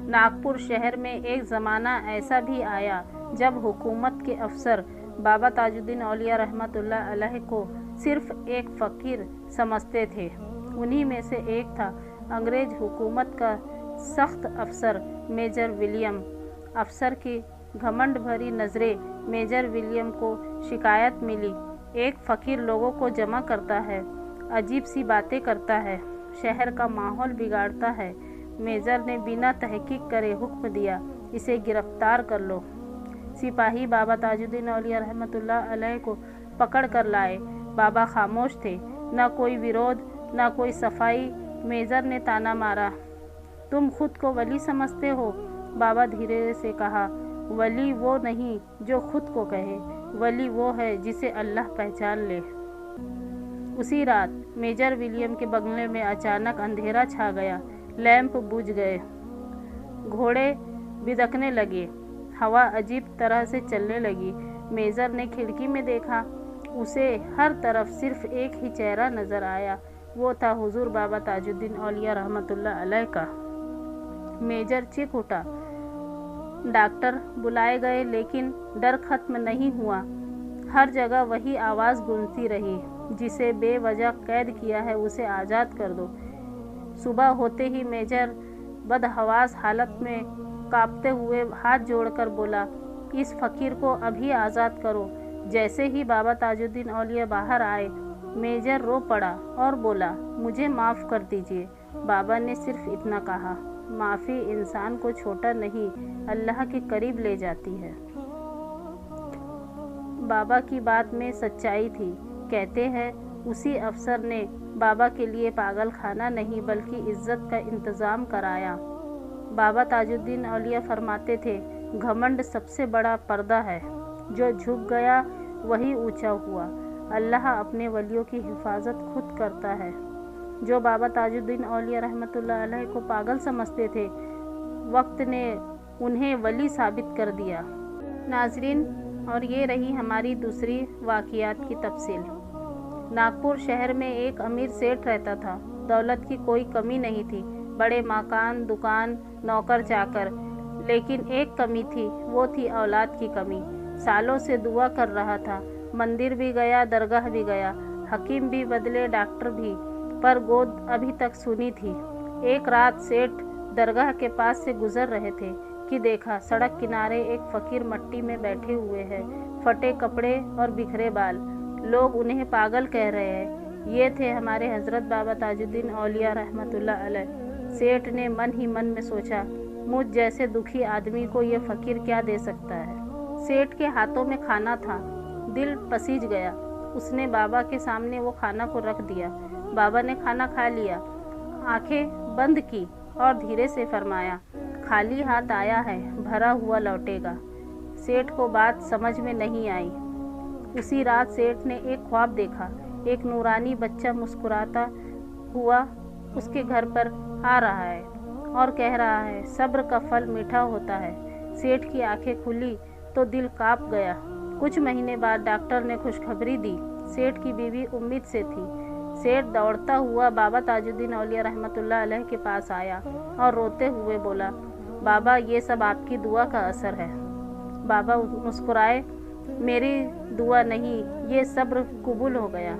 नागपुर शहर में एक ज़माना ऐसा भी आया जब हुकूमत के अफसर बाबा ताजुद्दीन औलिया रहमतुल्लाह अलैह को सिर्फ एक फ़कीर समझते थे। उन्हीं में से एक था अंग्रेज़ हुकूमत का सख्त अफसर मेजर विलियम। अफसर की घमंड भरी नज़रें मेजर विलियम को शिकायत मिली, एक फ़कीर लोगों को जमा करता है, अजीब सी बातें करता है, शहर का माहौल बिगाड़ता है। मेजर ने बिना तहकीक करे हुक्म दिया, इसे गिरफ्तार कर लो। सिपाही बाबा ताजुद्दीन औलिया रहमतुल्लाह अलैह को पकड़ कर लाए। बाबा खामोश थे, न कोई विरोध न कोई सफाई। मेजर ने ताना मारा, तुम खुद को वली समझते हो? बाबा धीरे से कहा, वली वो नहीं जो खुद को कहे, वली वो है जिसे अल्लाह पहचान ले। उसी रात मेजर विलियम के बंगले में अचानक अंधेरा छा गया, लैंप बुझ गए, घोड़े बिदकने लगे, हवा अजीब तरह से चलने लगी। मेजर ने खिड़की में देखा, उसे हर तरफ सिर्फ एक ही चेहरा नजर आया, वो था हुजूर बाबा ताजुद्दीन औलिया रहमतुल्लाह अलैह का। मेजर चीख उठा। डॉक्टर बुलाए गए लेकिन डर खत्म नहीं हुआ। हर जगह वही आवाज़ गूंजती रही, जिसे बेवजह कैद किया है उसे आज़ाद कर दो। सुबह होते ही मेजर बदहवास हालत में कांपते हुए हाथ जोड़कर बोला, इस फ़कीर को अभी आज़ाद करो। जैसे ही बाबा ताजुद्दीन औलिया बाहर आए, मेजर रो पड़ा और बोला, मुझे माफ़ कर दीजिए। बाबा ने सिर्फ इतना कहा, माफ़ी इंसान को छोटा नहीं, अल्लाह के करीब ले जाती है। बाबा की बात में सच्चाई थी। कहते हैं उसी अफसर ने बाबा के लिए पागल खाना नहीं बल्कि इज्जत का इंतज़ाम कराया। बाबा ताजुद्दीन औलिया फरमाते थे, घमंड सबसे बड़ा पर्दा है, जो झुक गया वही ऊंचा हुआ। अल्लाह अपने वलियों की हिफाजत खुद करता है। जो बाबा ताजुद्दीन औलिया रहमतुल्लाह अलैह को पागल समझते थे, वक्त ने उन्हें वली साबित कर दिया। नाजरीन, और ये रही हमारी दूसरी वाक़ियात की तफसील। नागपुर शहर में एक अमीर सेठ रहता था। दौलत की कोई कमी नहीं थी, बड़े मकान, दुकान, नौकर चाकर। लेकिन एक कमी थी, वो थी औलाद की कमी। सालों से दुआ कर रहा था, मंदिर भी गया, दरगाह भी गया, हकीम भी बदले, डॉक्टर भी, पर गोद अभी तक सुनी थी। एक रात सेठ दरगाह के पास से गुजर रहे थे कि देखा सड़क किनारे एक फ़कीर मट्टी में बैठे हुए हैं, फटे कपड़े और बिखरे बाल। लोग उन्हें पागल कह रहे हैं। ये थे हमारे हज़रत बाबा ताजुद्दीन औलिया रहमतुल्लाह अलैह। सेठ ने मन ही मन में सोचा, मुझ जैसे दुखी आदमी को ये फ़कीर क्या दे सकता है। सेठ के हाथों में खाना था, दिल पसीज गया। उसने बाबा के सामने वो खाना को रख दिया। बाबा ने खाना खा लिया, आंखें बंद की और धीरे से फरमाया, खाली हाथ आया है, भरा हुआ लौटेगा। सेठ को बात समझ में नहीं आई। उसी रात सेठ ने एक ख्वाब देखा। एक नूरानी बच्चा मुस्कुराता हुआ उसके घर पर आ रहा है और कह रहा है, सब्र का फल मीठा होता है। सेठ की आंखें खुली तो दिल कांप गया। कुछ महीने बाद डॉक्टर ने खुशखबरी दी। सेठ की बीवी उम्मीद से थी। सेठ दौड़ता हुआ बाबा ताजुद्दीन औलिया रहमतुल्लाह अलैह के पास आया और रोते हुए बोला, बाबा ये सब आपकी दुआ का असर है। बाबा मुस्कुराए, मेरी दुआ नहीं, ये सब्र कबूल हो गया।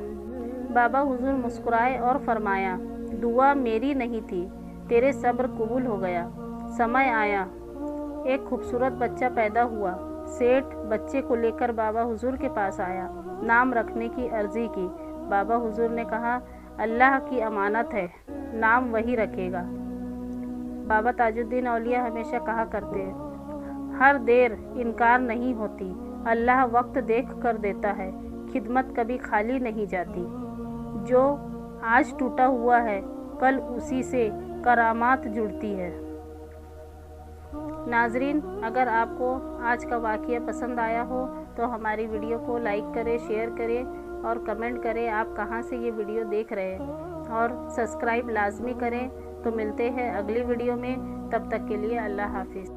बाबा हुजूर मुस्कुराए और फरमाया, दुआ मेरी नहीं थी, तेरे सब्र कबूल हो गया। समय आया, एक खूबसूरत बच्चा पैदा हुआ। सेठ बच्चे को लेकर बाबा हुजूर के पास आया, नाम रखने की अर्जी की। बाबा हुजूर ने कहा, अल्लाह की अमानत है, नाम वही रखेगा। बाबा ताजुद्दीन औलिया हमेशा कहा करते हैं, हर देर इनकार नहीं होती, अल्लाह वक्त देख कर देता है, खिदमत कभी खाली नहीं जाती। जो आज टूटा हुआ है, कल उसी से करामात जुड़ती है। नाजरीन, अगर आपको आज का वाक़या पसंद आया हो तो हमारी वीडियो को लाइक करें, शेयर करें और कमेंट करें आप कहाँ से ये वीडियो देख रहे हैं, और सब्सक्राइब लाजमी करें। तो मिलते हैं अगली वीडियो में, तब तक के लिए अल्लाह हाफिज़।